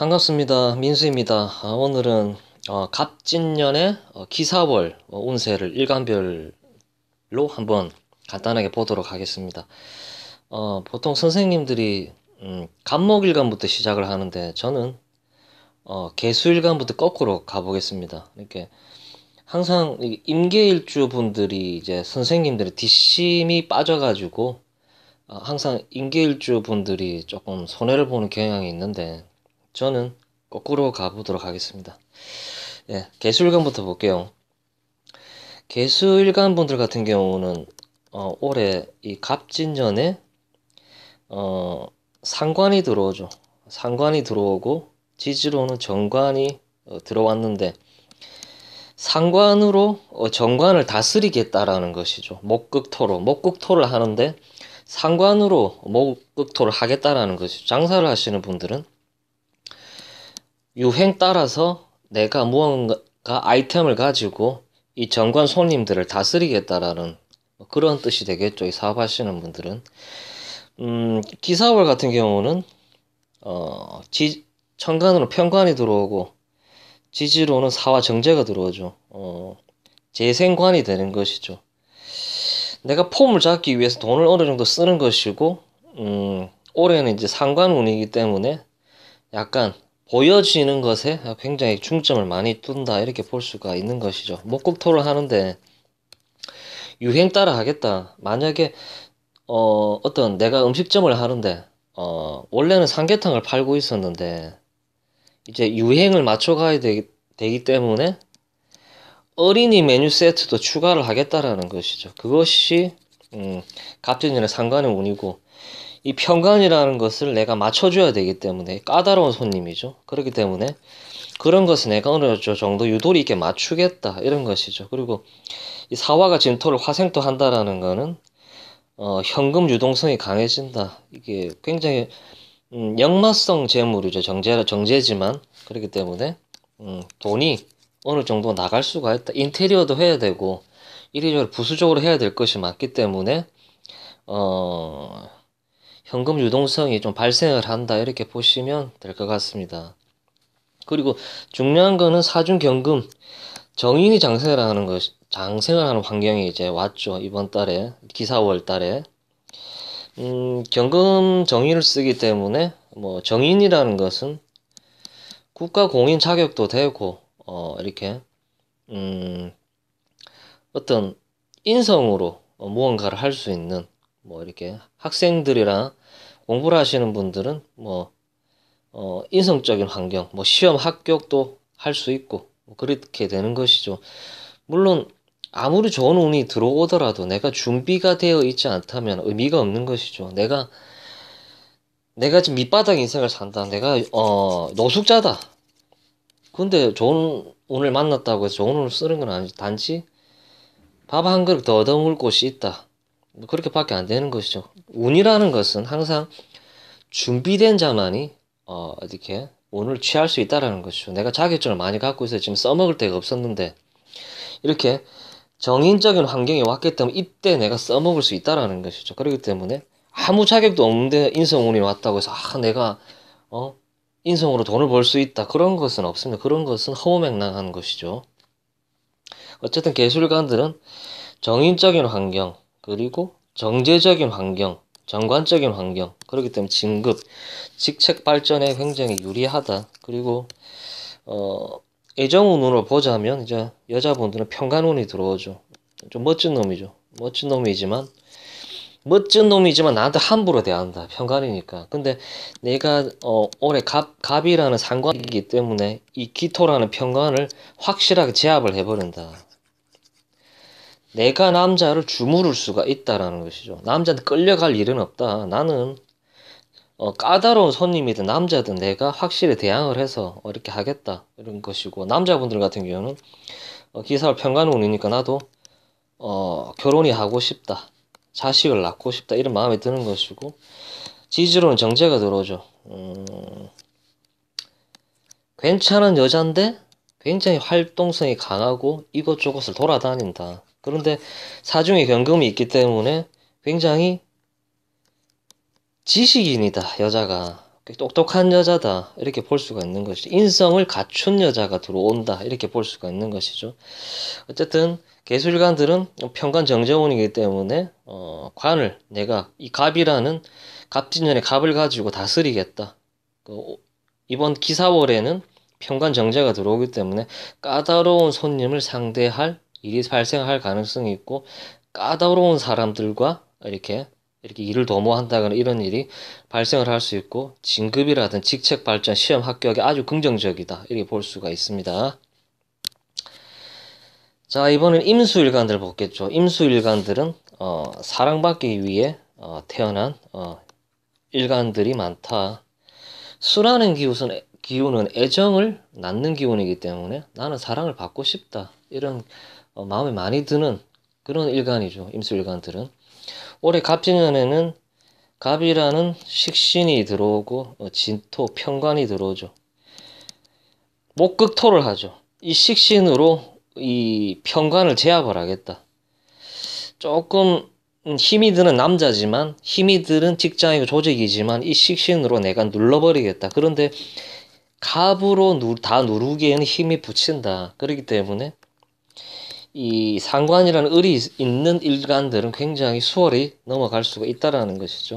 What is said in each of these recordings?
반갑습니다. 민수입니다. 오늘은 갑진년의 기사월 운세를 일간별로 한번 간단하게 보도록 하겠습니다. 보통 선생님들이 갑목일간부터 시작을 하는데 저는 개수일간부터 거꾸로 가보겠습니다. 이렇게 항상 임계일주 분들이 이제 선생님들의 뒷심이 빠져가지고 항상 임계일주 분들이 조금 손해를 보는 경향이 있는데 저는 거꾸로 가보도록 하겠습니다. 예, 개수일간부터 볼게요. 개수일간 분들 같은 경우는 올해 이 갑진년에 상관이 들어오죠. 상관이 들어오고 지지로는 정관이 들어왔는데 상관으로 정관을 다스리겠다라는 것이죠. 목극토를 하는데 상관으로 목극토를 하겠다라는 것이죠. 장사를 하시는 분들은 유행 따라서 내가 무언가 아이템을 가지고 이 정관 손님들을 다스리겠다라는 그런 뜻이 되겠죠. 이 사업하시는 분들은. 기사월 같은 경우는 천간으로 편관이 들어오고 지지로는 사화 정제가 들어오죠. 재생관이 되는 것이죠. 내가 폼을 잡기 위해서 돈을 어느 정도 쓰는 것이고 올해는 이제 상관운이기 때문에 약간 보여지는 것에 굉장히 중점을 많이 둔다 이렇게 볼 수가 있는 것이죠. 목극토를 하는데 유행 따라 하겠다. 만약에 어떤 내가 음식점을 하는데 원래는 삼계탕을 팔고 있었는데 이제 유행을 맞춰가야 되기 때문에 어린이 메뉴 세트도 추가를 하겠다라는 것이죠. 그것이 갑진년의 상관의 운이고 이 편관이라는 것을 내가 맞춰줘야 되기 때문에 까다로운 손님이죠. 그렇기 때문에 그런 것을 내가 어느 정도 유도리 있게 맞추겠다 이런 것이죠. 그리고 이 사화가 진토를 화생토 한다라는 거는 현금 유동성이 강해진다. 이게 굉장히 역마성 재물이죠. 정제지만 그렇기 때문에 돈이 어느 정도 나갈 수가 있다. 인테리어도 해야 되고 이리저리 부수적으로 해야 될 것이 많기 때문에 현금 유동성이 좀 발생을 한다 이렇게 보시면 될 것 같습니다. 그리고 중요한 거는 사중경금 정인이 장생을 하는 환경이 이제 왔죠. 이번 달에 기사월 달에 경금 정인을 쓰기 때문에 뭐 정인이라는 것은 국가 공인 자격도 되고 이렇게 어떤 인성으로 무언가를 할 수 있는 뭐 이렇게 학생들이랑 공부를 하시는 분들은 뭐 인성적인 환경, 뭐 시험 합격도 할 수 있고 뭐 그렇게 되는 것이죠. 물론 아무리 좋은 운이 들어오더라도 내가 준비가 되어 있지 않다면 의미가 없는 것이죠. 내가 지금 밑바닥 인생을 산다. 내가 노숙자다. 근데 좋은 운을 만났다고 해서 좋은 운을 쓰는 건 아니지. 단지 밥 한 그릇 더 얻어먹을 곳이 있다. 뭐 그렇게밖에 안 되는 것이죠. 운이라는 것은 항상 준비된 자만이 이렇게 운을 취할 수 있다라는 것이죠. 내가 자격증을 많이 갖고 있어서 지금 써먹을 데가 없었는데 이렇게 정인적인 환경이 왔기 때문에 이때 내가 써먹을 수 있다라는 것이죠. 그렇기 때문에 아무 자격도 없는데 인성운이 왔다고 해서 내가 인성으로 돈을 벌 수 있다. 그런 것은 없습니다. 그런 것은 허무맹랑한 것이죠. 어쨌든 개술가들은 정인적인 환경, 그리고 정제적인 환경, 정관적인 환경, 그렇기 때문에 진급, 직책 발전에 굉장히 유리하다. 그리고 애정운으로 보자면 이제 여자분들은 평간운이 들어오죠. 좀 멋진 놈이죠. 멋진 놈이지만 나한테 함부로 대한다. 평간이니까. 근데 내가 올해 갑이라는 상관이기 때문에 이 기토라는 평간을 확실하게 제압을 해버린다. 내가 남자를 주무를 수가 있다라는 것이죠. 남자한테 끌려갈 일은 없다. 나는 까다로운 손님이든 남자든 내가 확실히 대항을 해서 이렇게 하겠다 이런 것이고, 남자분들 같은 경우는 기사월 편관운이니까 나도 결혼이 하고 싶다, 자식을 낳고 싶다 이런 마음이 드는 것이고, 지지로는 정제가 들어오죠. 괜찮은 여잔데 굉장히 활동성이 강하고 이곳저곳을 돌아다닌다. 그런데 사중에 경금이 있기 때문에 굉장히 지식인이다. 여자가 똑똑한 여자다 이렇게 볼 수가 있는 것이죠. 인성을 갖춘 여자가 들어온다 이렇게 볼 수가 있는 것이죠. 어쨌든 개수일간들은 편관 정제운이기 때문에 관을 내가 이 갑이라는 갑진년의 갑을 가지고 다스리겠다. 이번 기사월에는 편관 정제가 들어오기 때문에 까다로운 손님을 상대할 일이 발생할 가능성이 있고 까다로운 사람들과 이렇게 일을 도모한다거나 이런 일이 발생을 할 수 있고 진급이라든 직책 발전, 시험 합격에 아주 긍정적이다 이렇게 볼 수가 있습니다. 자, 이번엔 임수일간들 보겠죠. 임수일간들은 사랑받기 위해 태어난 일간들이 많다. 수라는 기운은 애정을 낳는 기운이기 때문에 나는 사랑을 받고 싶다 이런 마음에 많이 드는 그런 일간이죠. 임수일간들은 올해 갑진년에는 갑이라는 식신이 들어오고 진토, 편관이 들어오죠. 목극토를 하죠. 이 식신으로 이 편관을 제압을 하겠다. 조금 힘이 드는 남자지만 힘이 드는 직장이고 조직이지만 이 식신으로 내가 눌러버리겠다. 그런데 갑으로 다 누르기에는 힘이 붙인다. 그렇기 때문에 이 상관이라는 을이 있는 일간들은 굉장히 수월히 넘어갈 수가 있다라는 것이죠.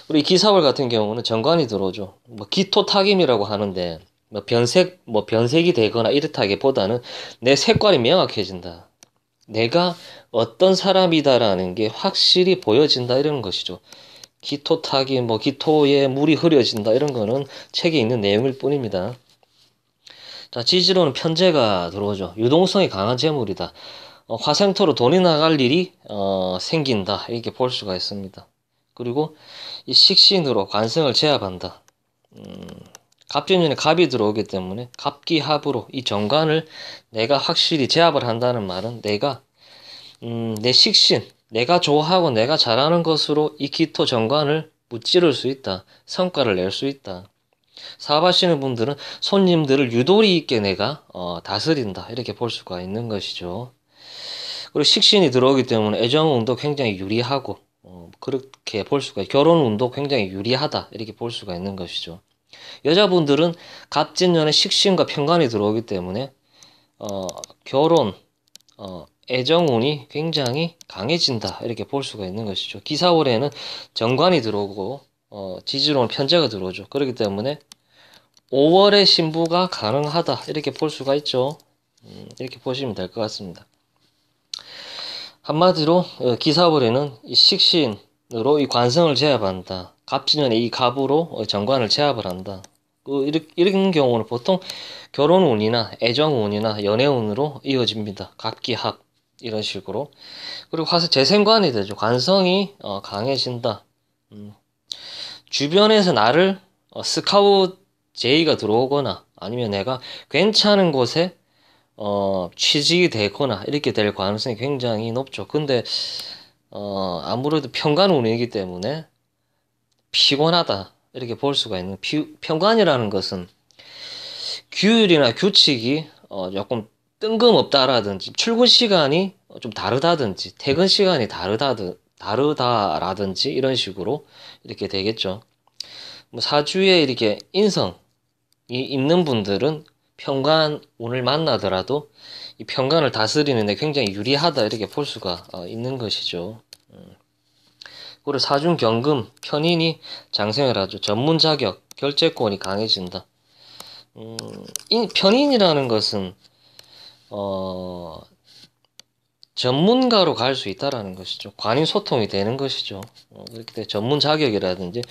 우리 기사월 같은 경우는 정관이 들어오죠. 뭐 기토탁임이라고 하는데 변색이 되거나 이렇다기보다는 내 색깔이 명확해진다. 내가 어떤 사람이다라는 게 확실히 보여진다 이런 것이죠. 기토탁임, 기토에 물이 흐려진다 이런 거는 책에 있는 내용일 뿐입니다. 자, 지지로는 편재가 들어오죠. 유동성이 강한 재물이다. 화생토로 돈이 나갈 일이 생긴다 이렇게 볼 수가 있습니다. 그리고 이 식신으로 관성을 제압한다. 갑진년에 갑이 들어오기 때문에 갑기합으로 이 정관을 내가 확실히 제압을 한다는 말은 내가 내 식신, 내가 좋아하고 내가 잘하는 것으로 이 기토 정관을 무찌를 수 있다. 성과를 낼 수 있다. 사업하시는 분들은 손님들을 유도리 있게 내가 다스린다 이렇게 볼 수가 있는 것이죠. 그리고 식신이 들어오기 때문에 애정운도 굉장히 유리하고 그렇게 볼 수가 결혼운도 굉장히 유리하다 이렇게 볼 수가 있는 것이죠. 여자분들은 갑진년에 식신과 편관이 들어오기 때문에 결혼, 애정운이 굉장히 강해진다 이렇게 볼 수가 있는 것이죠. 기사월에는 정관이 들어오고 지지로는 편재가 들어오죠. 그렇기 때문에 5월에 신부가 가능하다 이렇게 볼 수가 있죠. 이렇게 보시면 될 것 같습니다. 한마디로 기사월에는 이 식신으로 이 관성을 제압한다. 갑진년에 이 갑으로 정관을 제압을 한다. 이런 경우는 보통 결혼운이나 애정운이나 연애운으로 이어집니다. 갑기합 이런 식으로. 그리고 재생관이 되죠. 관성이 강해진다. 주변에서 나를 스카우트 제의가 들어오거나 아니면 내가 괜찮은 곳에 취직이 되거나 이렇게 될 가능성이 굉장히 높죠. 근데 아무래도 편관운이기 때문에 피곤하다 이렇게 볼 수가 있는 편관이라는 것은 규율이나 규칙이 조금 뜬금없다라든지 출근 시간이 좀 다르다든지 퇴근 시간이 다르다라든지 이런 식으로 이렇게 되겠죠. 사주에 이렇게 인성이 있는 분들은 편관운을 만나더라도 이 편관을 다스리는 데 굉장히 유리하다 이렇게 볼 수가 있는 것이죠. 그리고 사중 경금 편인이 장생을 하죠. 전문 자격 결재권이 강해진다. 편인이라는 것은 전문가로 갈 수 있다라는 것이죠. 관인 소통이 되는 것이죠. 그렇기 때문에 전문 자격이라든지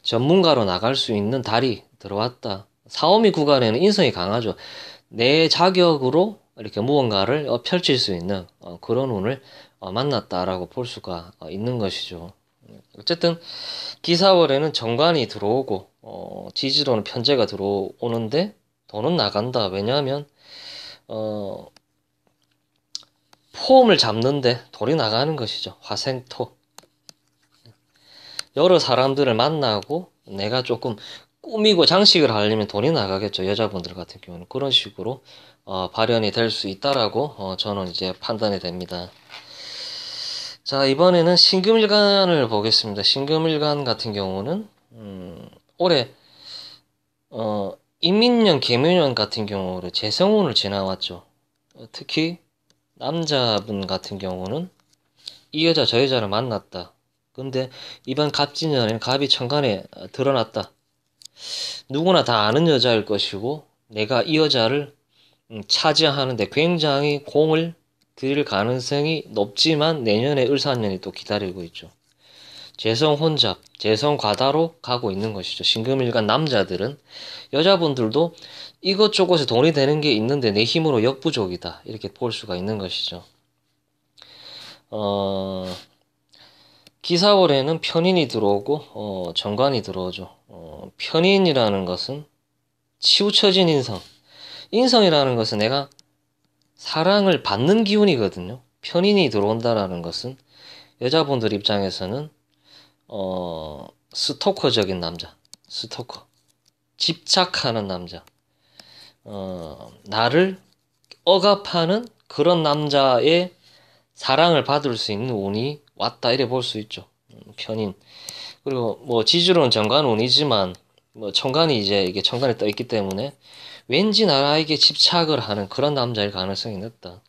전문가로 나갈 수 있는 달이 들어왔다. 사오미 구간에는 인성이 강하죠. 내 자격으로 이렇게 무언가를 펼칠 수 있는 그런 운을 만났다라고 볼 수가 있는 것이죠. 어쨌든 기사월에는 정관이 들어오고 지지로는 편재가 들어오는데 돈은 나간다. 왜냐하면 폼을 잡는데 돈이 나가는 것이죠. 화생토. 여러 사람들을 만나고 내가 조금 꾸미고 장식을 하려면 돈이 나가겠죠. 여자분들 같은 경우는 그런 식으로 발현이 될 수 있다라고 저는 이제 판단이 됩니다. 자, 이번에는 신금일간을 보겠습니다. 신금일간 같은 경우는 올해 임민년, 계묘년 같은 경우로 재성운을 지나왔죠. 특히 남자분 같은 경우는 이 여자 저 여자를 만났다. 근데 이번 갑진년에는 갑이 천간에 드러났다. 누구나 다 아는 여자일 것이고 내가 이 여자를 차지하는데 굉장히 공을 들일 가능성이 높지만 내년에 을사년이 또 기다리고 있죠. 재성 혼잡, 재성 과다로 가고 있는 것이죠. 신금일간 남자들은 여자분들도 이것저것에 돈이 되는 게 있는데 내 힘으로 역부족이다. 이렇게 볼 수가 있는 것이죠. 기사월에는 편인이 들어오고 정관이 들어오죠. 편인이라는 것은 치우쳐진 인성. 인성이라는 것은 내가 사랑을 받는 기운이거든요. 편인이 들어온다라는 것은 여자분들 입장에서는 스토커적인 남자, 스토커, 집착하는 남자, 나를 억압하는 그런 남자의 사랑을 받을 수 있는 운이 왔다 이래 볼 수 있죠. 편인. 그리고 뭐 지지로는 정관운이지만 뭐 천간이 이제 이게 천간에 떠 있기 때문에 왠지 나에게 집착을 하는 그런 남자일 가능성이 높다.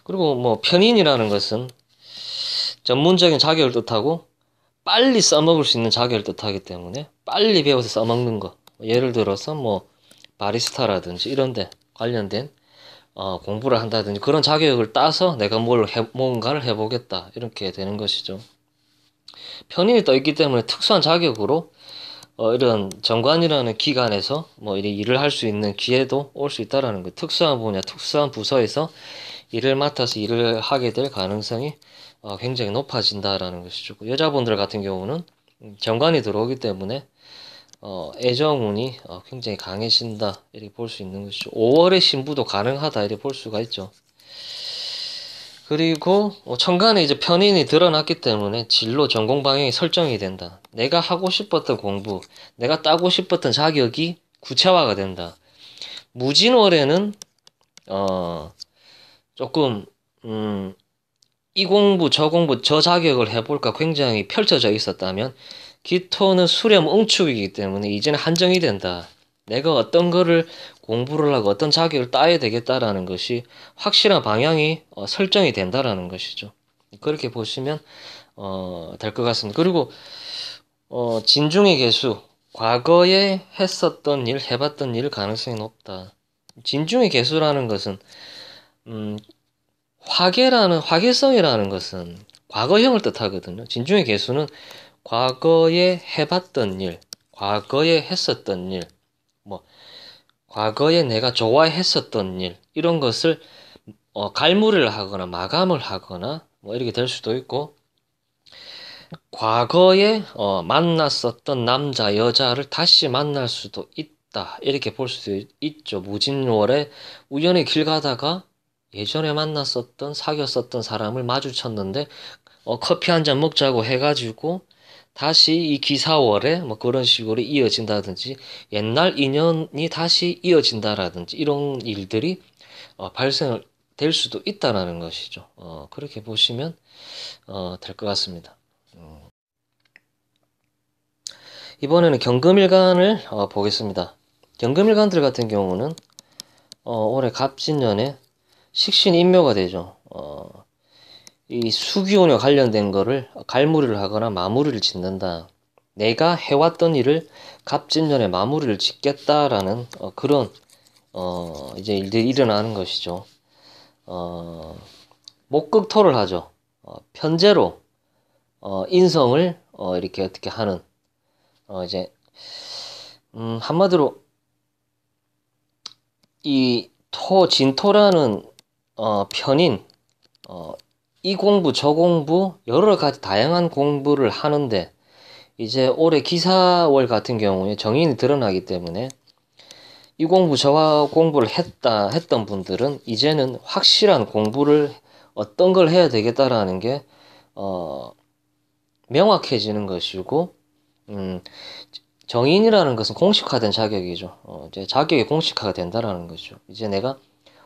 그리고 뭐 편인이라는 것은 전문적인 자격을 뜻하고 빨리 써먹을 수 있는 자격을 뜻하기 때문에 빨리 배워서 써먹는 거. 예를 들어서 뭐 바리스타라든지 이런데 관련된 공부를 한다든지 그런 자격을 따서 내가 뭔가를 해보겠다 이렇게 되는 것이죠. 편인이 떠 있기 때문에 특수한 자격으로 이런 정관이라는 기관에서 뭐 이런 일을 할 수 있는 기회도 올 수 있다라는 거. 특수한 분야, 특수한 부서에서 일을 맡아서 일을 하게 될 가능성이 굉장히 높아진다라는 것이죠. 여자분들 같은 경우는 정관이 들어오기 때문에 애정운이 굉장히 강해진다 이렇게 볼 수 있는 것이죠. 5월의 신부도 가능하다 이렇게 볼 수가 있죠. 그리고 천간에 이제 편인이 드러났기 때문에 진로 전공 방향이 설정이 된다. 내가 하고 싶었던 공부, 내가 따고 싶었던 자격이 구체화가 된다. 무진월에는 조금 이 공부 저 공부 저 자격을 해볼까 굉장히 펼쳐져 있었다면 기토는 수렴 응축이기 때문에 이제는 한정이 된다. 내가 어떤 거를 공부를 하고 어떤 자격을 따야 되겠다라는 것이 확실한 방향이 설정이 된다라는 것이죠. 그렇게 보시면 될 것 같습니다. 그리고 진중의 개수, 과거에 했었던 일, 해봤던 일 가능성이 높다. 진중의 개수라는 것은 화계성이라는 것은 과거형을 뜻하거든요. 진중의 개수는 과거에 해봤던 일, 과거에 했었던 일, 뭐 과거에 내가 좋아했었던 일 이런 것을 갈무리를 하거나 마감을 하거나 뭐 이렇게 될 수도 있고 과거에 만났었던 남자 여자를 다시 만날 수도 있다 이렇게 볼 수도 있죠. 무진월에 우연히 길 가다가 예전에 만났었던 사귀었었던 사람을 마주쳤는데 커피 한 잔 먹자고 해가지고 다시 이 기사월에 뭐 그런 식으로 이어진다든지 옛날 인연이 다시 이어진다라든지 이런 일들이 발생을 될 수도 있다라는 것이죠. 그렇게 보시면 될 것 같습니다. 이번에는 경금일간을 보겠습니다. 경금일간들 같은 경우는 올해 갑진년에 식신인묘가 되죠. 이 수기운에 관련된 거를 갈무리를 하거나 마무리를 짓는다. 내가 해왔던 일을 갑진년에 마무리를 짓겠다라는 그런 이제 일들이 일어나는 것이죠. 목극토를 하죠. 편제로 인성을 이렇게 어떻게 하는 이제 한마디로 이 진토라는 편인 이 공부 저 공부 여러 가지 다양한 공부를 하는데 이제 올해 기사월 같은 경우에 정인이 드러나기 때문에 이 공부 저 공부를 했던 분들은 이제는 확실한 공부를 어떤 걸 해야 되겠다라는 게 명확해지는 것이고 정인이라는 것은 공식화된 자격이죠. 이제 자격이 공식화가 된다라는 거죠. 이제 내가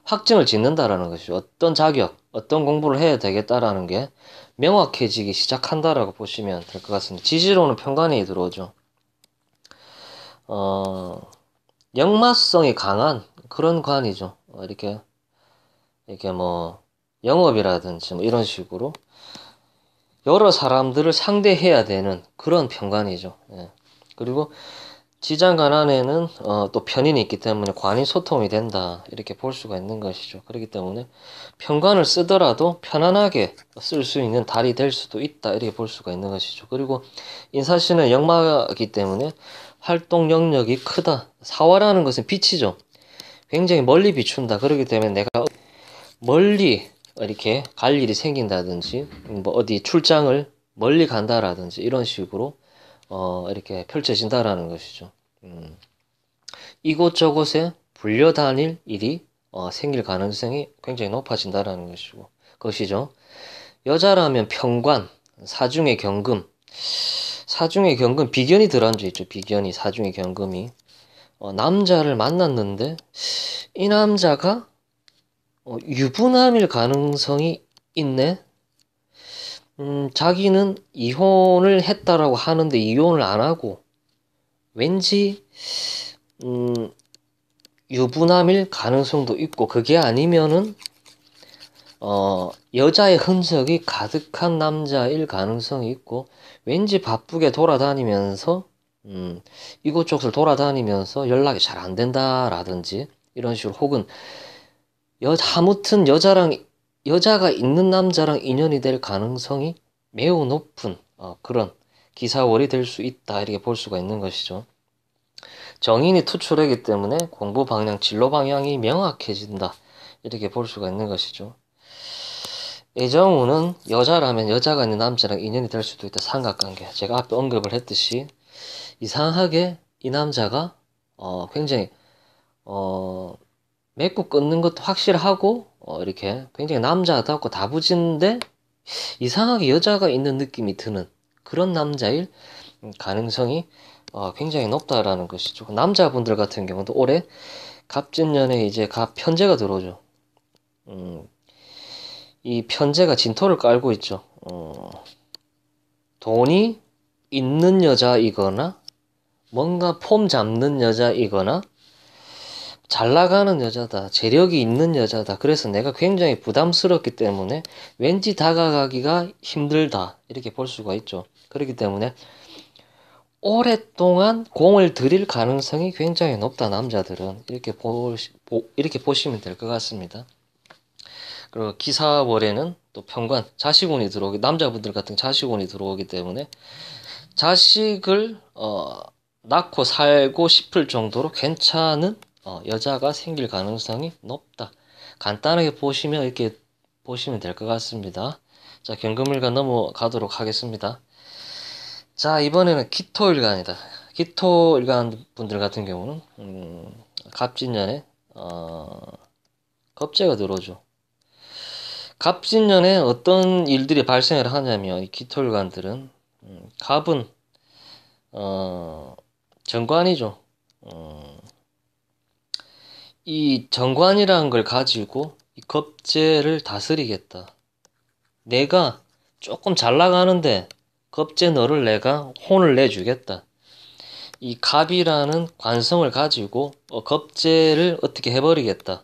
확증을 짓는다라는 것이죠. 어떤 자격, 어떤 공부를 해야 되겠다라는 게 명확해지기 시작한다라고 보시면 될 것 같습니다. 지지로는 편관이 들어오죠. 어, 역마성이 강한 그런 관이죠. 이렇게 뭐, 영업이라든지 뭐 이런 식으로 여러 사람들을 상대해야 되는 그런 편관이죠. 예. 그리고 지장간 안에는 또 편인이 있기 때문에 관이 소통이 된다 이렇게 볼 수가 있는 것이죠. 그렇기 때문에 편관을 쓰더라도 편안하게 쓸 수 있는 달이 될 수도 있다 이렇게 볼 수가 있는 것이죠. 그리고 인사신은 역마이기 때문에 활동 영역이 크다. 사화라는 것은 빛이죠. 굉장히 멀리 비춘다. 그렇기 때문에 내가 멀리 이렇게 갈 일이 생긴다든지 뭐 어디 출장을 멀리 간다라든지 이런 식으로 이렇게 펼쳐진다라는 것이죠. 이곳저곳에 불려다닐 일이 생길 가능성이 굉장히 높아진다라는 것이죠. 여자라면 편관, 사중의 경금, 사중의 경금 비견이 들어앉아 있죠. 비견이 사중의 경금이 남자를 만났는데 이 남자가 유부남일 가능성이 있네. 자기는 이혼을 했다라고 하는데 이혼을 안 하고 왠지 유부남일 가능성도 있고 그게 아니면은 여자의 흔적이 가득한 남자일 가능성이 있고 왠지 바쁘게 돌아다니면서 이곳저곳을 돌아다니면서 연락이 잘 안 된다라든지 이런 식으로 혹은 아무튼 여자가 있는 남자랑 인연이 될 가능성이 매우 높은 그런 기사월이 될 수 있다 이렇게 볼 수가 있는 것이죠. 정인이 투출하기 때문에 공부 방향, 진로 방향이 명확해진다 이렇게 볼 수가 있는 것이죠. 애정운은 여자라면 여자가 있는 남자랑 인연이 될 수도 있다. 삼각관계. 제가 앞에 언급을 했듯이 이상하게 이 남자가 굉장히 맺고 끊는 것도 확실하고 이렇게 굉장히 남자답고 다부진데 이상하게 여자가 있는 느낌이 드는 그런 남자일 가능성이 굉장히 높다라는 것이죠. 남자분들 같은 경우도 올해 갑진년에 이제 갑편제가 들어오죠. 이 편제가 진토를 깔고 있죠. 돈이 있는 여자이거나 뭔가 폼 잡는 여자이거나 잘 나가는 여자다, 재력이 있는 여자다. 그래서 내가 굉장히 부담스럽기 때문에 왠지 다가가기가 힘들다. 이렇게 볼 수가 있죠. 그렇기 때문에 오랫동안 공을 들일 가능성이 굉장히 높다. 남자들은 이렇게 보시면 될 것 같습니다. 그리고 기사월에는 또 편관, 자식운이 들어오기, 남자분들 같은 자식운이 들어오기 때문에 자식을 낳고 살고 싶을 정도로 괜찮은 여자가 생길 가능성이 높다. 간단하게 보시면 이렇게 보시면 될 것 같습니다. 자, 경금일간 넘어가도록 하겠습니다. 자, 이번에는 기토일간이다. 기토일간 분들 같은 경우는 갑진년에 겁재가 들어오죠. 갑진년에 어떤 일들이 발생을 하냐면 이 기토일간들은 갑은 정관이죠. 이 정관이라는 걸 가지고 이 겁재를 다스리겠다. 내가 조금 잘 나가는데 겁재 너를 내가 혼을 내주겠다. 이 갑이라는 관성을 가지고 겁재를 어떻게 해버리겠다.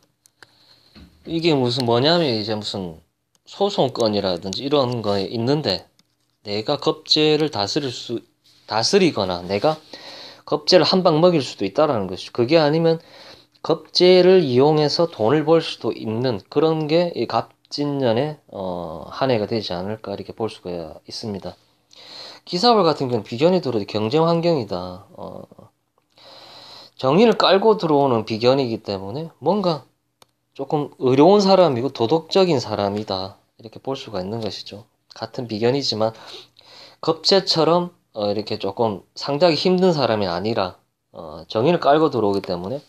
이게 무슨 뭐냐면 이제 무슨 소송건이라든지 이런 거에 있는데 내가 겁재를 다스리거나 내가 겁재를 한 방 먹일 수도 있다라는 것이죠. 그게 아니면 겁재를 이용해서 돈을 벌 수도 있는 그런 게 이 갑진년의 한 해가 되지 않을까 이렇게 볼 수가 있습니다. 기사월 같은 경우는 비견이 들어도 경쟁 환경이다. 정의를 깔고 들어오는 비견이기 때문에 뭔가 조금 의로운 사람이고 도덕적인 사람이다 이렇게 볼 수가 있는 것이죠. 같은 비견이지만 겁재처럼 이렇게 조금 상대하기 힘든 사람이 아니라 정의를 깔고 들어오기 때문에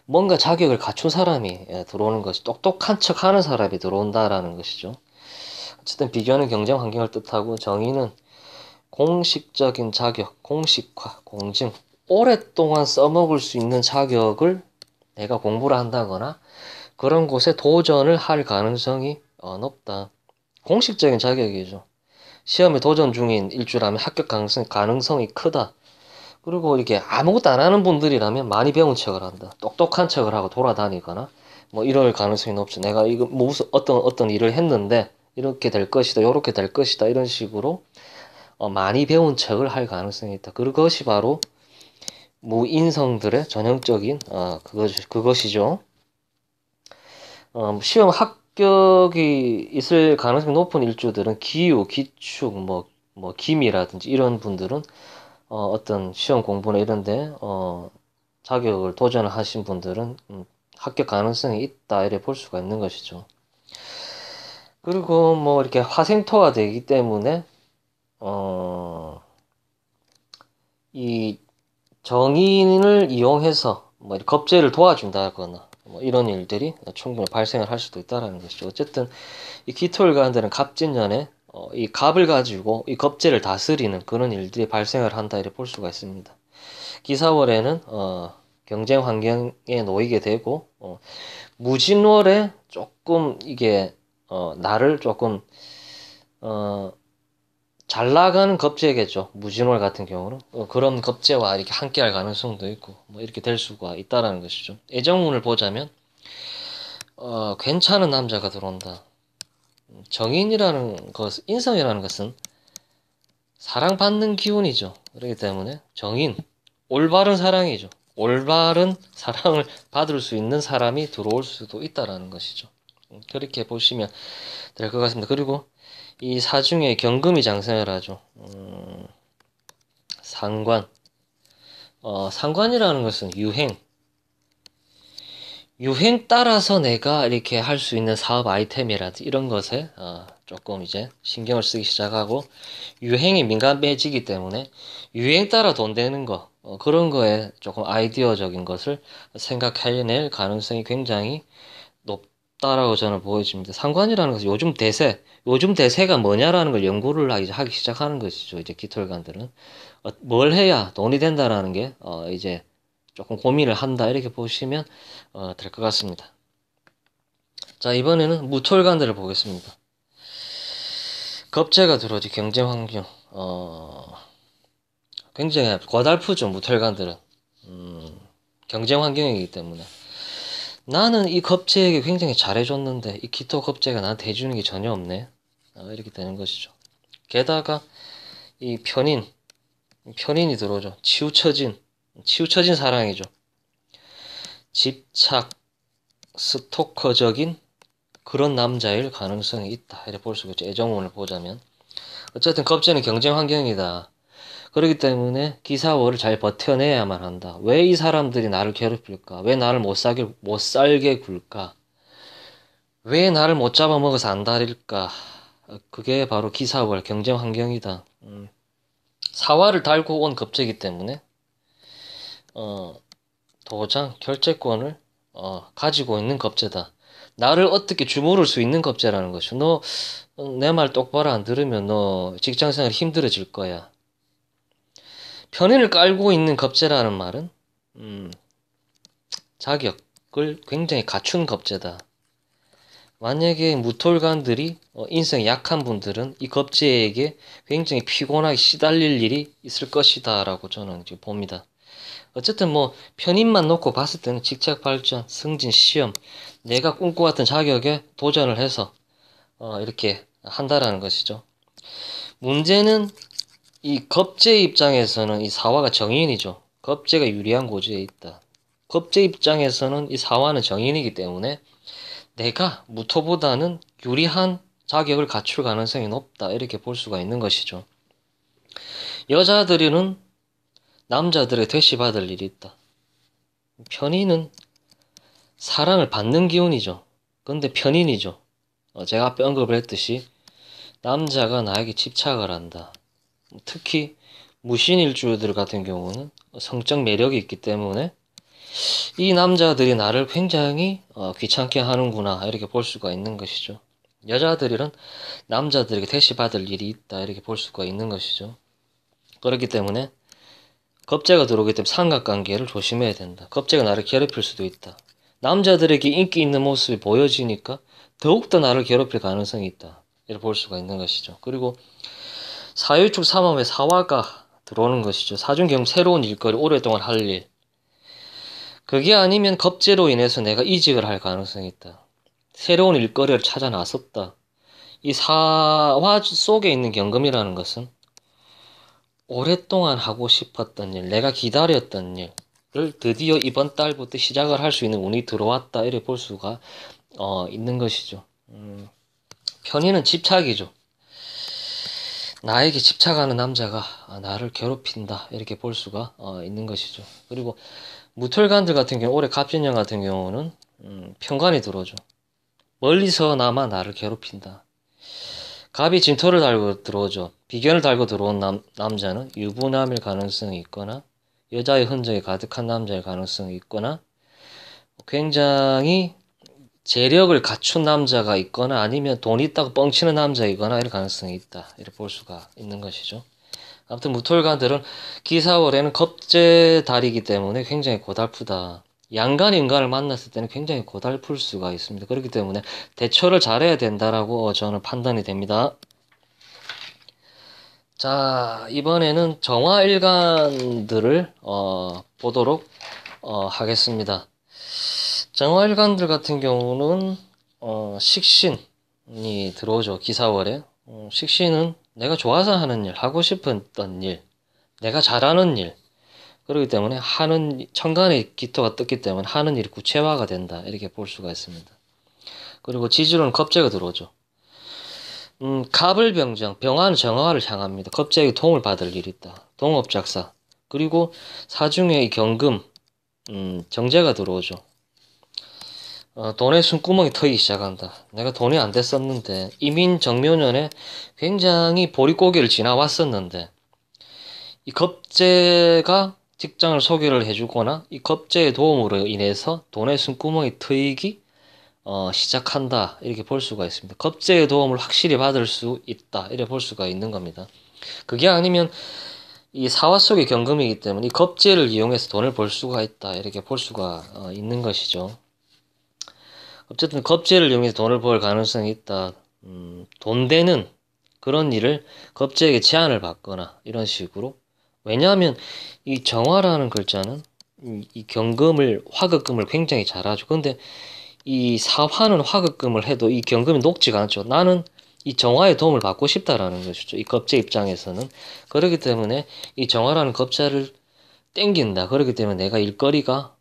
뭔가 자격을 갖춘 사람이 들어오는 것이 똑똑한 척 하는 사람이 들어온다라는 것이죠. 어쨌든 비견은 경쟁 환경을 뜻하고 정의는 공식적인 자격, 공식화, 공증, 오랫동안 써먹을 수 있는 자격을 내가 공부를 한다거나 그런 곳에 도전을 할 가능성이 높다. 공식적인 자격이죠. 시험에 도전 중인 일주라면 합격 가능성이 크다. 그리고 이렇게 아무것도 안 하는 분들이라면 많이 배운 척을 한다. 똑똑한 척을 하고 돌아다니거나 뭐 이럴 가능성이 높죠. 내가 이거 뭐 무슨 어떤 일을 했는데 이렇게 될 것이다, 요렇게 될 것이다 이런 식으로 많이 배운 척을 할 가능성이 있다. 그것이 바로 무인성들의 전형적인 그것이죠. 시험 합격이 있을 가능성이 높은 일주들은 기유, 기축, 뭐 김이라든지 이런 분들은 어떤 시험 공부나 이런데 자격을 도전을 하신 분들은 합격 가능성이 있다 이렇게 볼 수가 있는 것이죠. 그리고 뭐 이렇게 화생토가 되기 때문에 이 정인을 이용해서 뭐 겁재를 도와준다거나 뭐 이런 일들이 충분히 발생을 할 수도 있다라는 것이죠. 어쨌든 이 기토일관들은 갑진년에 이 갑을 가지고 이 겁재를 다스리는 그런 일들이 발생을 한다 이렇게 볼 수가 있습니다. 기사월에는 경쟁 환경에 놓이게 되고 무진월에 조금 이게 나를 조금 잘 나가는 겁재겠죠. 무진월 같은 경우는 그런 겁재와 이렇게 함께할 가능성도 있고 뭐 이렇게 될 수가 있다라는 것이죠. 애정운을 보자면 괜찮은 남자가 들어온다. 정인이라는 것, 인성이라는 것은 사랑받는 기운이죠. 그렇기 때문에 정인, 올바른 사랑이죠. 올바른 사랑을 받을 수 있는 사람이 들어올 수도 있다라는 것이죠. 그렇게 보시면 될 것 같습니다. 그리고 이 사중에 경금이 장생을 하죠. 상관. 상관이라는 것은 유행 따라서 내가 이렇게 할 수 있는 사업 아이템이라든지 이런 것에 조금 이제 신경을 쓰기 시작하고 유행에 민감해지기 때문에 유행 따라 돈 되는 거 그런 거에 조금 아이디어적인 것을 생각해낼 가능성이 굉장히 높다라고 저는 보여집니다. 상관이라는 것은 요즘 대세가 뭐냐라는 걸 연구를 하기 시작하는 것이죠. 이제 기토일관들은 뭘 해야 돈이 된다라는 게 이제 조금 고민을 한다 이렇게 보시면 될 것 같습니다. 자, 이번에는 무토일관들을 보겠습니다. 겁재가 들어오지. 경쟁 환경 굉장히 고달프죠. 무토일관들은 경쟁 환경이기 때문에 나는 이 겁재에게 굉장히 잘해줬는데 이 기토 겁재가 나한테 해주는 게 전혀 없네 이렇게 되는 것이죠. 게다가 이 편인이 들어오죠. 치우쳐진 사랑이죠. 집착, 스토커적인 그런 남자일 가능성이 있다. 이렇게 볼 수가 있죠. 애정운을 보자면. 어쨌든 겁재는 경쟁 환경이다. 그렇기 때문에 기사월을 잘 버텨내야만 한다. 왜 이 사람들이 나를 괴롭힐까? 왜 나를 못 살게 굴까? 왜 나를 못 잡아먹어서 안달일까? 그게 바로 기사월 경쟁 환경이다. 사화를 달고 온 겁재이기 때문에 도장, 결재권을 가지고 있는 겁재다. 나를 어떻게 주무를 수 있는 겁재라는 것이죠. 너 내 말 똑바로 안 들으면 너 직장생활 힘들어질 거야. 편인을 깔고 있는 겁재라는 말은 자격을 굉장히 갖춘 겁재다. 만약에 무토일관들이 인성이 약한 분들은 이 겁재에게 굉장히 피곤하게 시달릴 일이 있을 것이다 라고 저는 이제 봅니다. 어쨌든 뭐 편인만 놓고 봤을 때는 직책 발전, 승진, 시험 내가 꿈꿔왔던 자격에 도전을 해서 이렇게 한다라는 것이죠. 문제는 이 겁재 입장에서는 이 사화가 정인이죠. 겁재가 유리한 고지에 있다. 겁재 입장에서는 이 사화는 정인이기 때문에 내가 무토보다는 유리한 자격을 갖출 가능성이 높다. 이렇게 볼 수가 있는 것이죠. 여자들은 남자들에게 대시받을 일이 있다. 편인은 사랑을 받는 기운이죠. 근데 편인이죠. 제가 앞에 언급을 했듯이 남자가 나에게 집착을 한다. 특히 무신일주들 같은 경우는 성적 매력이 있기 때문에 이 남자들이 나를 굉장히 귀찮게 하는구나 이렇게 볼 수가 있는 것이죠. 여자들은 남자들에게 대시받을 일이 있다 이렇게 볼 수가 있는 것이죠. 그렇기 때문에 겁재가 들어오기 때문에 삼각관계를 조심해야 된다. 겁재가 나를 괴롭힐 수도 있다. 남자들에게 인기 있는 모습이 보여지니까 더욱더 나를 괴롭힐 가능성이 있다. 이렇게 볼 수가 있는 것이죠. 그리고 사유축 삼합의 사화가 들어오는 것이죠. 사중경 새로운 일거리, 오랫동안 할 일. 그게 아니면 겁재로 인해서 내가 이직을 할 가능성이 있다. 새로운 일거리를 찾아 나섰다. 이 사화 속에 있는 경금이라는 것은 오랫동안 하고 싶었던 일, 내가 기다렸던 일을 드디어 이번 달부터 시작을 할 수 있는 운이 들어왔다. 이렇게 볼 수가 있는 것이죠. 편의는 집착이죠. 나에게 집착하는 남자가 나를 괴롭힌다. 이렇게 볼 수가 있는 것이죠. 그리고 무털간들 같은 경우, 올해 갑진년 같은 경우는 편관이 들어오죠. 멀리서나마 나를 괴롭힌다. 갑이 진토를 달고 들어오죠. 비견을 달고 들어온 남자는 유부남일 가능성이 있거나 여자의 흔적이 가득한 남자일 가능성이 있거나 굉장히 재력을 갖춘 남자가 있거나 아니면 돈 있다고 뻥치는 남자이거나 이럴 가능성이 있다. 이렇게 볼 수가 있는 것이죠. 아무튼 무토일간들은 기사월에는 겁재달이기 때문에 굉장히 고달프다. 양간이 인간을 만났을 때는 굉장히 고달플 수가 있습니다. 그렇기 때문에 대처를 잘해야 된다라고 저는 판단이 됩니다. 자, 이번에는 정화일간들을 보도록 하겠습니다. 정화일간들 같은 경우는 식신이 들어오죠. 기사월에. 식신은 내가 좋아서 하는 일, 하고 싶었던 일, 내가 잘하는 일, 그렇기 때문에 천간에 기토가 떴기 때문에 하는 일이 구체화가 된다. 이렇게 볼 수가 있습니다. 그리고 지지로는 겁재가 들어오죠. 갑을병정, 병화는 정화를 향합니다. 겁재에게 도움을 받을 일이 있다. 동업작사. 그리고 사중에 경금, 정제가 들어오죠. 돈의 숨구멍이 트이기 시작한다. 내가 돈이 안 됐었는데, 이민 정묘년에 굉장히 보릿고개를 지나왔었는데, 이 겁재가 직장을 소개를 해주거나, 이 겁재의 도움으로 인해서 돈의 숨구멍이 트이기 시작한다. 이렇게 볼 수가 있습니다. 겁재의 도움을 확실히 받을 수 있다. 이렇게 볼 수가 있는 겁니다. 그게 아니면 이 사화 속의 경금이기 때문에 이 겁재를 이용해서 돈을 벌 수가 있다. 이렇게 볼 수가 있는 것이죠. 어쨌든 겁재를 이용해서 돈을 벌 가능성이 있다. 돈 되는 그런 일을 겁재에게 제안을 받거나 이런 식으로. 왜냐하면 이 정화라는 글자는 이 경금을, 화급금을 굉장히 잘하죠. 근데 이 사화는 화급금을 해도 이 경금이 녹지가 않죠. 나는 이 정화의 도움을 받고 싶다라는 것이죠. 이 겁재 입장에서는. 그렇기 때문에 이 정화라는 겁재를 땡긴다. 그렇기 때문에 내가 일거리가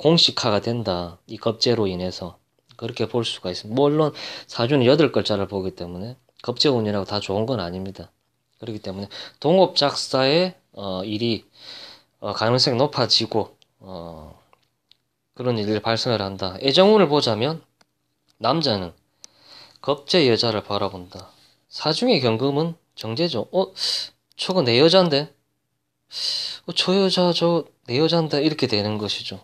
공식화가 된다. 이 겁재로 인해서. 그렇게 볼 수가 있습니다. 물론 사주는 8글자를 보기 때문에 겁재운이라고 다 좋은 건 아닙니다. 그렇기 때문에 동업작사의 일이 가능성이 높아지고 그런 일이 발생을 한다. 애정운을 보자면 남자는 겁재 여자를 바라본다. 사중의 경금은 정제죠. 저거 내 여잔데? 저 여자 내 여잔데? 이렇게 되는 것이죠.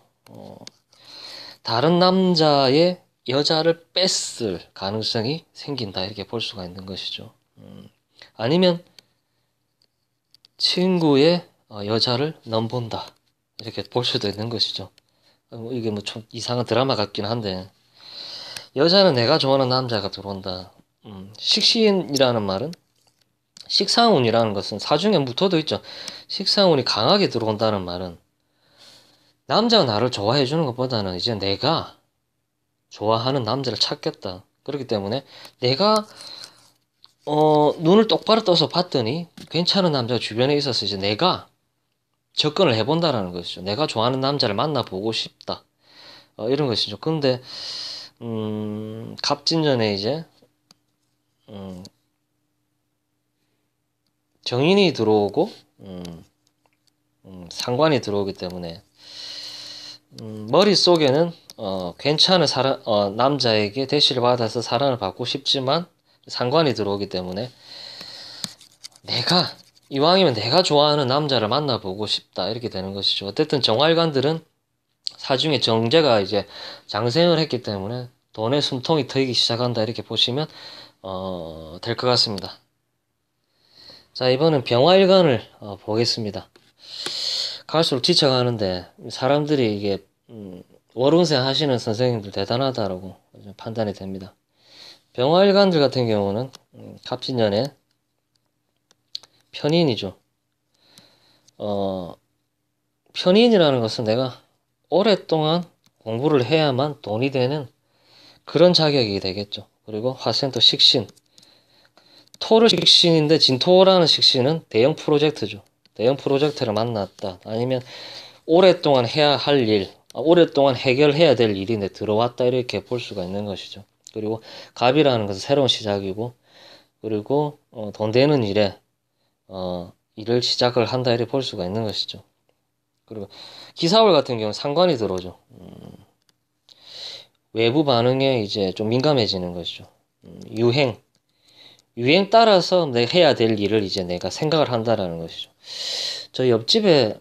다른 남자의 여자를 뺐을 가능성이 생긴다. 이렇게 볼 수가 있는 것이죠. 아니면 친구의 여자를 넘본다. 이렇게 볼 수도 있는 것이죠. 이게 뭐 좀 이상한 드라마 같긴 한데, 여자는 내가 좋아하는 남자가 들어온다. 식신이라는 말은, 식상운이라는 것은 사중에 묻어도 있죠. 식상운이 강하게 들어온다는 말은 남자가 나를 좋아해 주는 것보다는 이제 내가 좋아하는 남자를 찾겠다. 그렇기 때문에 내가 눈을 똑바로 떠서 봤더니 괜찮은 남자가 주변에 있어서 이제 내가 접근을 해본다라는 것이죠. 내가 좋아하는 남자를 만나보고 싶다. 이런 것이죠. 근데 갑진년에 이제 정인이 들어오고 상관이 들어오기 때문에 머릿속에는 괜찮은 남자에게 대시를 받아서 사랑을 받고 싶지만 상관이 들어오기 때문에 이왕이면 내가 좋아하는 남자를 만나보고 싶다. 이렇게 되는 것이죠. 어쨌든 정활관들은 사중에 정제가 이제 장생을 했기 때문에 돈의 숨통이 트이기 시작한다. 이렇게 보시면 될 것 같습니다. 자, 이번엔 병화일간을 보겠습니다. 갈수록 지쳐가는데 사람들이 이게 월운세 하시는 선생님들 대단하다라고 판단이 됩니다. 병화일간들 같은 경우는 갑진년에 편인이죠. 편인이라는 것은 내가 오랫동안 공부를 해야만 돈이 되는 그런 자격이 되겠죠. 그리고 화생은 또 식신. 토를 식신인데 진토라는 식신은 대형 프로젝트죠. 대형 프로젝트를 만났다. 아니면 오랫동안 해야 할 일, 오랫동안 해결해야 될 일이 내 들어왔다 이렇게 볼 수가 있는 것이죠. 그리고 갑이라는 것은 새로운 시작이고, 그리고 돈 되는 일에 일을 시작을 한다 이렇게 볼 수가 있는 것이죠. 그리고 기사월 같은 경우는 상관이 들어오죠. 외부 반응에 이제 좀 민감해지는 것이죠. 유행 따라서 내가 해야 될 일을 이제 내가 생각을 한다라는 것이죠. 저 옆집에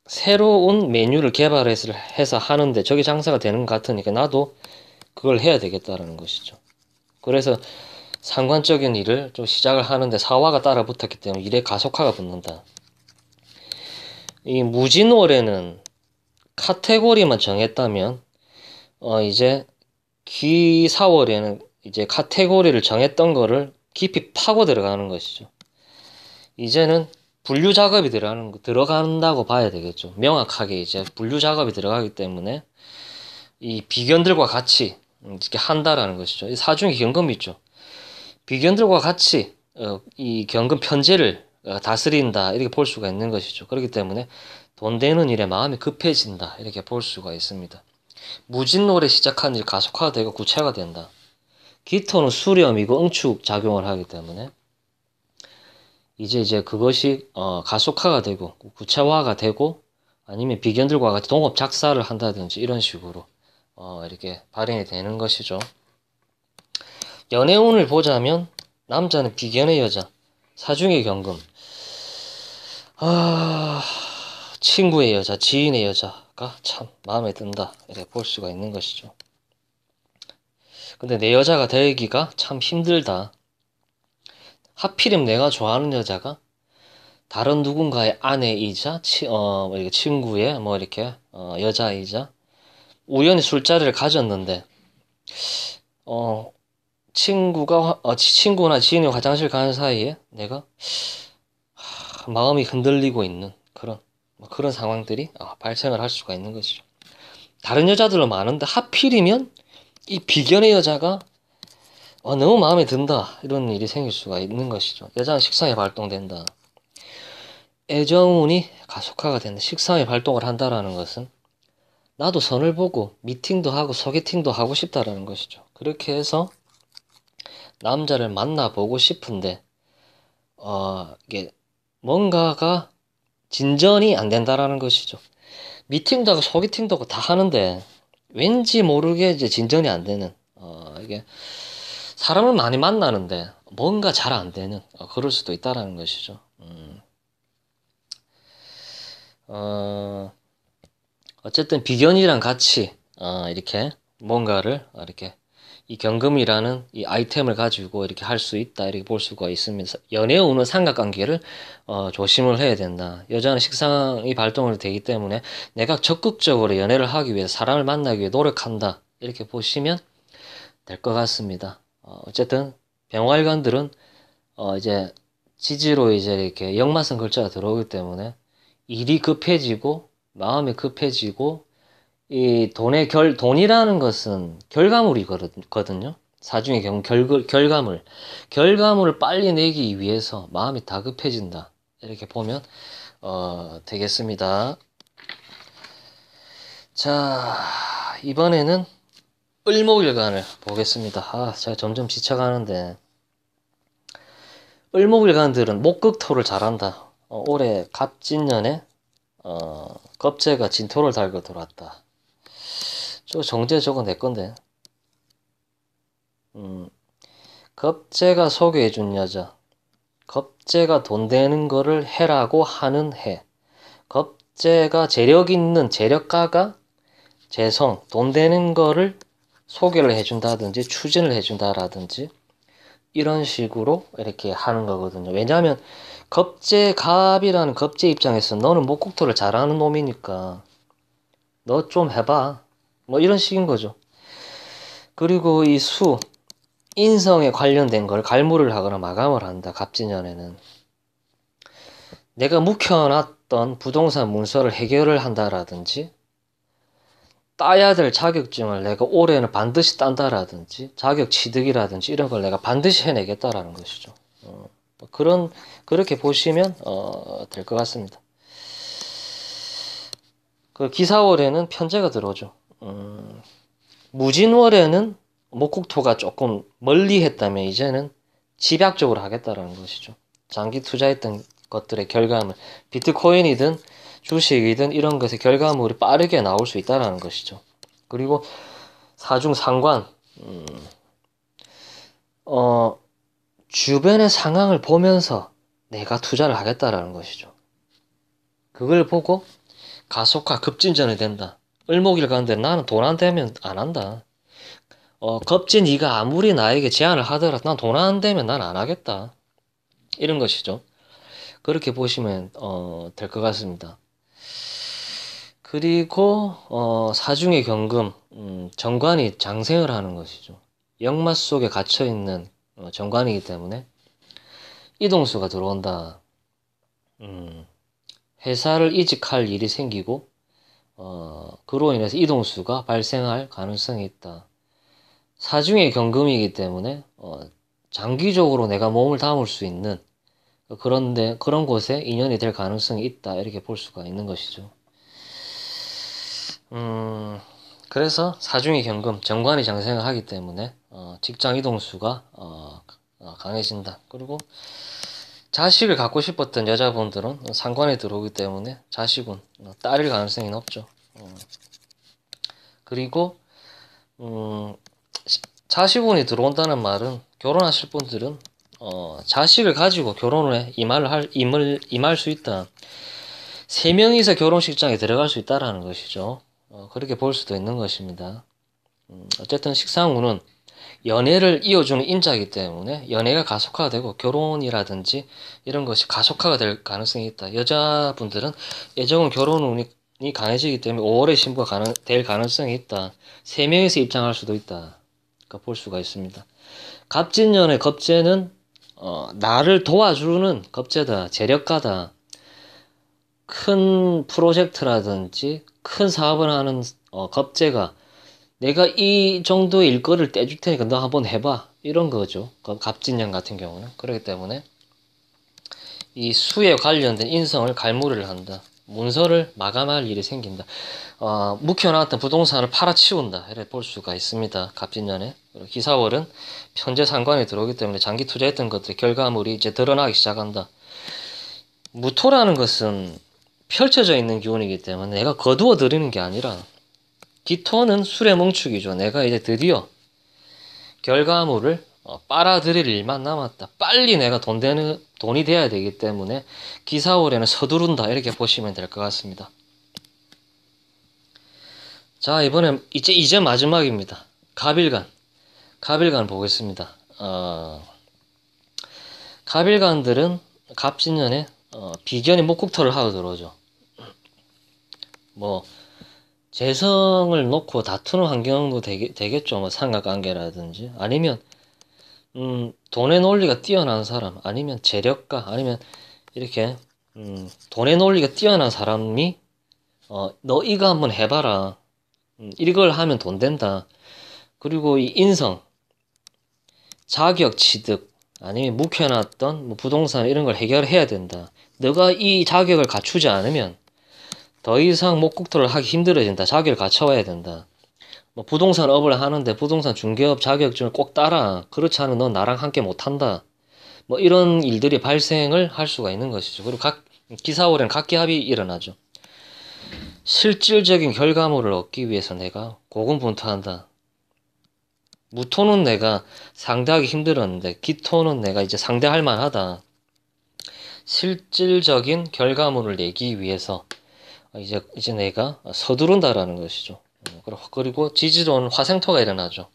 새로운 메뉴를 개발해서 하는데 저게 장사가 되는 것 같으니까 나도 그걸 해야 되겠다라는 것이죠. 그래서 상관적인 일을 좀 시작을 하는데 사화가 따라 붙었기 때문에 일에 가속화가 붙는다. 이 무진월에는 카테고리만 정했다면 이제 기사월에는 이제 카테고리를 정했던 거를 깊이 파고 들어가는 것이죠. 이제는 분류 작업이 들어간다고 봐야 되겠죠. 명확하게 이제 분류 작업이 들어가기 때문에 이 비견들과 같이 이렇게 한다라는 것이죠. 이 사중의 경금이 있죠. 비견들과 같이 이 경금 편제를 다스린다 이렇게 볼 수가 있는 것이죠. 그렇기 때문에 돈 되는 일에 마음이 급해진다 이렇게 볼 수가 있습니다. 무진롤에 시작한 일 가속화되고 구체화가 된다. 기토는 수렴이고 응축 작용을 하기 때문에 이제 그것이 가속화가 되고 구체화가 되고 아니면 비견들과 같이 동업 작사를 한다든지 이런 식으로 이렇게 발현이 되는 것이죠. 연애운을 보자면 남자는 비견의 여자, 사중의 경금, 친구의 여자, 지인의 여자가 참 마음에 든다 이렇게 볼 수가 있는 것이죠. 근데 내 여자가 되기가 참 힘들다. 하필이면 내가 좋아하는 여자가 다른 누군가의 아내이자 이렇게 친구의 뭐 이렇게 여자이자 우연히 술자리를 가졌는데 친구나 지인이 화장실 가는 사이에 내가 마음이 흔들리고 있는 그런 상황들이 발생을 할 수가 있는 것이죠. 다른 여자들은 많은데 하필이면 이 비견의 여자가 너무 마음에 든다 이런 일이 생길 수가 있는 것이죠. 여자는 식상에 발동된다. 애정운이 가속화가 된다. 식상에 발동을 한다라는 것은 나도 선을 보고 미팅도 하고 소개팅도 하고 싶다라는 것이죠. 그렇게 해서 남자를 만나보고 싶은데 이게 뭔가가 진전이 안 된다라는 것이죠. 미팅도 하고 소개팅도 하고 다 하는데 왠지 모르게 이제 진전이 안 되는 이게 사람을 많이 만나는데 뭔가 잘 안 되는 그럴 수도 있다라는 것이죠. 어쨌든 비견이랑 같이 이렇게 뭔가를 이렇게 이 경금이라는 이 아이템을 가지고 이렇게 할 수 있다 이렇게 볼 수가 있습니다. 연애에 오는 삼각관계를 조심을 해야 된다. 여자는 식상이 발동을 되기 때문에 내가 적극적으로 연애를 하기 위해 사람을 만나기 위해 노력한다 이렇게 보시면 될 것 같습니다. 어쨌든 병활관들은 이제 지지로 이제 이렇게 역마성 글자가 들어오기 때문에 일이 급해지고 마음이 급해지고 이 돈이라는 것은 결과물이거든요. 사중의 경우 결과물을 빨리 내기 위해서 마음이 다급해진다. 이렇게 보면 되겠습니다. 자, 이번에는 을목일간을 보겠습니다. 제가 점점 지쳐가는데 을목일간들은 목극토를 잘한다. 올해 갑진년에 겁재가 진토를 달고 들어왔다. 정제 저거 내 건데. 겁재가 소개해준 여자. 겁재가 돈 되는 거를 해라고 하는 해. 겁재가 재력 있는 재력가가 재성, 돈 되는 거를 소개를 해준다든지 추진을 해준다라든지 이런 식으로 이렇게 하는 거거든요. 왜냐하면 겁재갑이라는 겁재 입장에서 너는 목국토를 잘하는 놈이니까 너 좀 해봐. 뭐 이런 식인 거죠. 그리고 이 인성에 관련된 걸 갈무를 하거나 마감을 한다. 갑진년에는. 내가 묵혀놨던 부동산 문서를 해결을 한다라든지, 따야 될 자격증을 내가 올해는 반드시 딴다라든지, 자격 취득이라든지 이런 걸 내가 반드시 해내겠다라는 것이죠. 그렇게 보시면 될 것 같습니다. 그 기사월에는 편제가 들어오죠. 무진월에는 목국토가 조금 멀리 했다면 이제는 집약적으로 하겠다라는 것이죠. 장기 투자했던 것들의 결과물, 비트코인이든 주식이든 이런 것의 결과물이 빠르게 나올 수 있다는 것이죠. 그리고 사중 상관, 주변의 상황을 보면서 내가 투자를 하겠다라는 것이죠. 그걸 보고 가속화 급진전이 된다. 을목일 가는데 나는 돈 안 되면 안 한다. 겁지 네가 아무리 나에게 제안을 하더라도 난 돈 안 되면 난 안 하겠다. 이런 것이죠. 그렇게 보시면 될 것 같습니다. 그리고 사중의 경금, 정관이 장생을 하는 것이죠. 역마 속에 갇혀있는 정관이기 때문에 이동수가 들어온다. 회사를 이직할 일이 생기고 그로 인해서 이동수가 발생할 가능성이 있다. 사중의 경금이기 때문에 장기적으로 내가 몸을 담을 수 있는 그런 곳에 인연이 될 가능성이 있다. 이렇게 볼 수가 있는 것이죠. 그래서 사중의 경금, 정관이 장생을 하기 때문에 직장 이동수가 강해진다. 그리고 자식을 갖고 싶었던 여자분들은 상관에 들어오기 때문에 자식은 딸일 가능성이 높죠. 그리고 자식운이 들어온다는 말은 결혼하실 분들은 자식을 가지고 결혼에 임할 수 있다. 3명이서 결혼식장에 들어갈 수 있다라는 것이죠. 그렇게 볼 수도 있는 것입니다. 어쨌든 식상운은 연애를 이어주는 인자이기 때문에 연애가 가속화가 되고 결혼이라든지 이런 것이 가속화가 될 가능성이 있다. 여자분들은 애정은 결혼운이 강해지기 때문에 5월에 신부가 될 가능성이 있다. 3명이서 입장할 수도 있다. 볼 수가 있습니다. 갑진년의 겁재는 나를 도와주는 겁재다. 재력가다. 큰 프로젝트라든지 큰 사업을 하는 겁재가 내가 이 정도의 일거리를 떼줄 테니까 너 한번 해봐. 이런 거죠. 갑진년 같은 경우는. 그렇기 때문에 이 수에 관련된 인성을 갈무리를 한다. 문서를 마감할 일이 생긴다. 묵혀놨던 부동산을 팔아치운다. 이렇게 볼 수가 있습니다. 갑진년에. 기사월은 편제 상관이 들어오기 때문에 장기 투자했던 것들의 결과물이 이제 드러나기 시작한다. 무토라는 것은 펼쳐져 있는 기운이기 때문에 내가 거두어 들이는 게 아니라 기토는 술의 뭉축이죠. 내가 이제 드디어 결과물을 빨아들일 일만 남았다. 빨리 내가 돈이 돼야 되기 때문에 기사월에는 서두른다. 이렇게 보시면 될 것 같습니다. 자, 이번엔 이제 마지막입니다. 갑일간 보겠습니다. 갑일간들은 갑진년에 비견이 목국토를 하고 들어오죠. 뭐 재성을 놓고 다투는 환경도 되겠죠. 뭐 삼각관계라든지 아니면 돈의 논리가 뛰어난 사람, 아니면 재력가, 아니면 이렇게 돈의 논리가 뛰어난 사람이 너 이거 한번 해봐라. 이걸 하면 돈 된다. 그리고 이 인성, 자격 취득, 아니면 묵혀놨던 뭐 부동산 이런 걸 해결해야 된다. 너가 이 자격을 갖추지 않으면 더 이상 목국토를 하기 힘들어진다. 자격을 갖춰와야 된다. 뭐 부동산 업을 하는데 부동산 중개업 자격증을 꼭 따라. 그렇지 않으면 넌 나랑 함께 못한다. 뭐 이런 일들이 발생을 할 수가 있는 것이죠. 그리고 기사월에는 각기합이 일어나죠. 실질적인 결과물을 얻기 위해서 내가 고군분투한다. 무토는 내가 상대하기 힘들었는데 기토는 내가 이제 상대할 만하다. 실질적인 결과물을 내기 위해서 이제 내가 서두른다라는 것이죠. 그리고 지지로는 화생토가 일어나죠.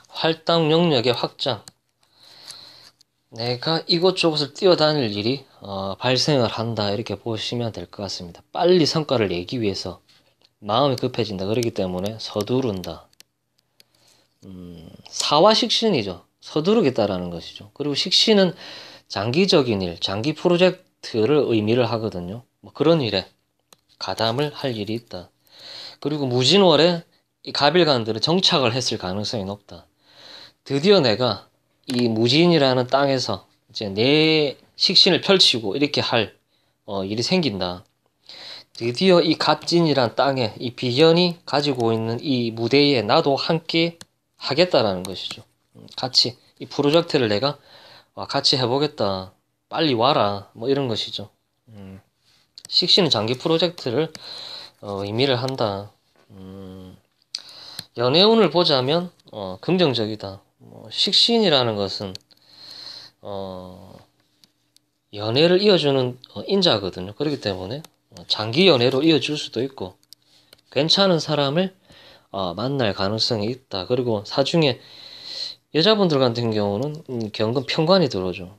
활동 영역의 확장. 내가 이곳저곳을 뛰어다닐 일이 발생을 한다. 이렇게 보시면 될 것 같습니다. 빨리 성과를 내기 위해서 마음이 급해진다. 그렇기 때문에 서두른다. 사화식신이죠. 서두르겠다라는 것이죠. 그리고 식신은 장기적인 일, 장기 프로젝트를 의미를 하거든요. 뭐 그런 일에 가담을 할 일이 있다. 그리고 무진월에 이 갑일간들은 정착을 했을 가능성이 높다. 드디어 내가 이 무진이라는 땅에서 이제 내 식신을 펼치고 이렇게 할 일이 생긴다. 드디어 이 갓진이란 땅에 이 비견이 가지고 있는 이 무대에 나도 함께 하겠다라는 것이죠. 같이 이 프로젝트를 내가 같이 해보겠다. 빨리 와라. 뭐 이런 것이죠. 식신은 장기 프로젝트를 의미를 한다. 연애운을 보자면 긍정적이다. 식신이라는 것은 연애를 이어주는 인자거든요. 그렇기 때문에 장기 연애로 이어질 수도 있고 괜찮은 사람을 만날 가능성이 있다. 그리고 사중에 여자분들 같은 경우는 경금 편관이 들어오죠.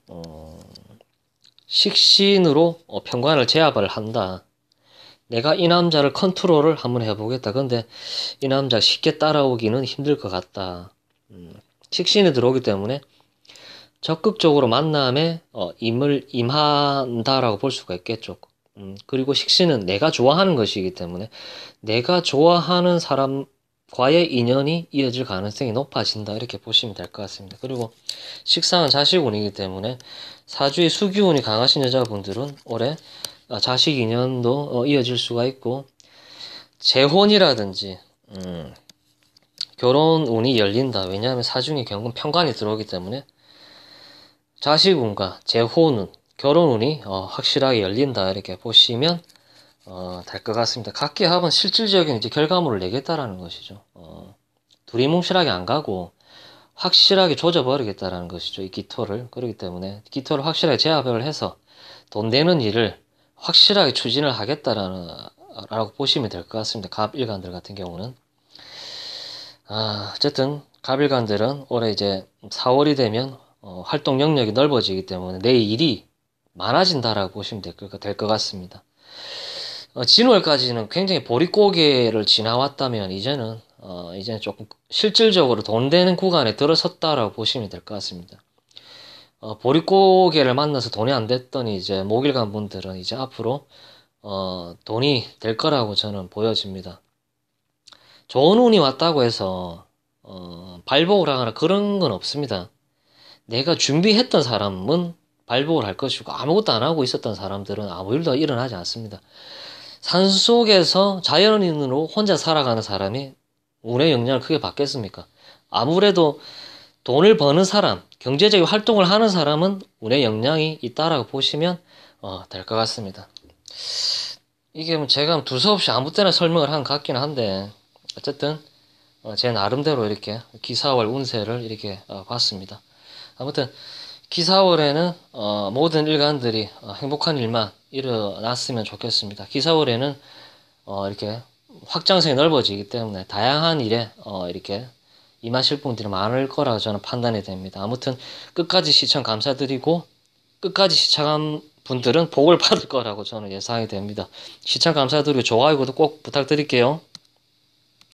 식신으로 편관을 제압을 한다. 내가 이 남자를 컨트롤을 한번 해보겠다. 근데 이 남자 쉽게 따라오기는 힘들 것 같다. 식신이 들어오기 때문에 적극적으로 만남에 임한다라고 볼 수가 있겠죠. 그리고 식신은 내가 좋아하는 것이기 때문에 내가 좋아하는 사람과의 인연이 이어질 가능성이 높아진다. 이렇게 보시면 될 것 같습니다. 그리고 식상은 자식운이기 때문에 사주의 수기운이 강하신 여자분들은 올해 자식 인연도 이어질 수가 있고 재혼이라든지 결혼운이 열린다. 왜냐하면 사중에 경금 편관이 들어오기 때문에 자식운과 재혼운, 결혼운이 확실하게 열린다. 이렇게 보시면 될 것 같습니다. 각기 합은 실질적인 이제 결과물을 내겠다라는 것이죠. 두리뭉실하게 안 가고 확실하게 조져버리겠다라는 것이죠. 이 기토를. 그렇기 때문에 기토를 확실하게 제압을 해서 돈 되는 일을 확실하게 추진을 하겠다라고 보시면 될 것 같습니다. 갑일간들 같은 경우는. 어쨌든 갑일간들은 올해 이제 4월이 되면 활동 영역이 넓어지기 때문에 내 일이 많아진다라고 보시면 될 것 같습니다. 진월까지는 굉장히 보릿고개를 지나왔다면 이제는 조금 실질적으로 돈 되는 구간에 들어섰다라고 보시면 될 것 같습니다. 보릿고개를 만나서 돈이 안 됐더니 이제 목일간 분들은 이제 앞으로 돈이 될 거라고 저는 보여집니다. 좋은 운이 왔다고 해서 발복을 하거나 그런 건 없습니다. 내가 준비했던 사람은 발복을 할 것이고 아무것도 안 하고 있었던 사람들은 아무 일도 일어나지 않습니다. 산속에서 자연인으로 혼자 살아가는 사람이 운의 영향을 크게 받겠습니까? 아무래도 돈을 버는 사람, 경제적인 활동을 하는 사람은 운의 영향이 있다라고 보시면 될 것 같습니다. 이게 뭐 제가 두서없이 아무 때나 설명을 한 것 같기는 한데 어쨌든 제 나름대로 이렇게 기사월 운세를 이렇게 봤습니다. 아무튼 기사월에는 모든 일간들이 행복한 일만 일어났으면 좋겠습니다. 기사월에는 이렇게 확장성이 넓어지기 때문에 다양한 일에 이렇게 임하실 분들이 많을 거라고 저는 판단이 됩니다. 아무튼 끝까지 시청 감사드리고 끝까지 시청한 분들은 복을 받을 거라고 저는 예상이 됩니다. 시청 감사드리고 좋아요, 구독 꼭 부탁드릴게요.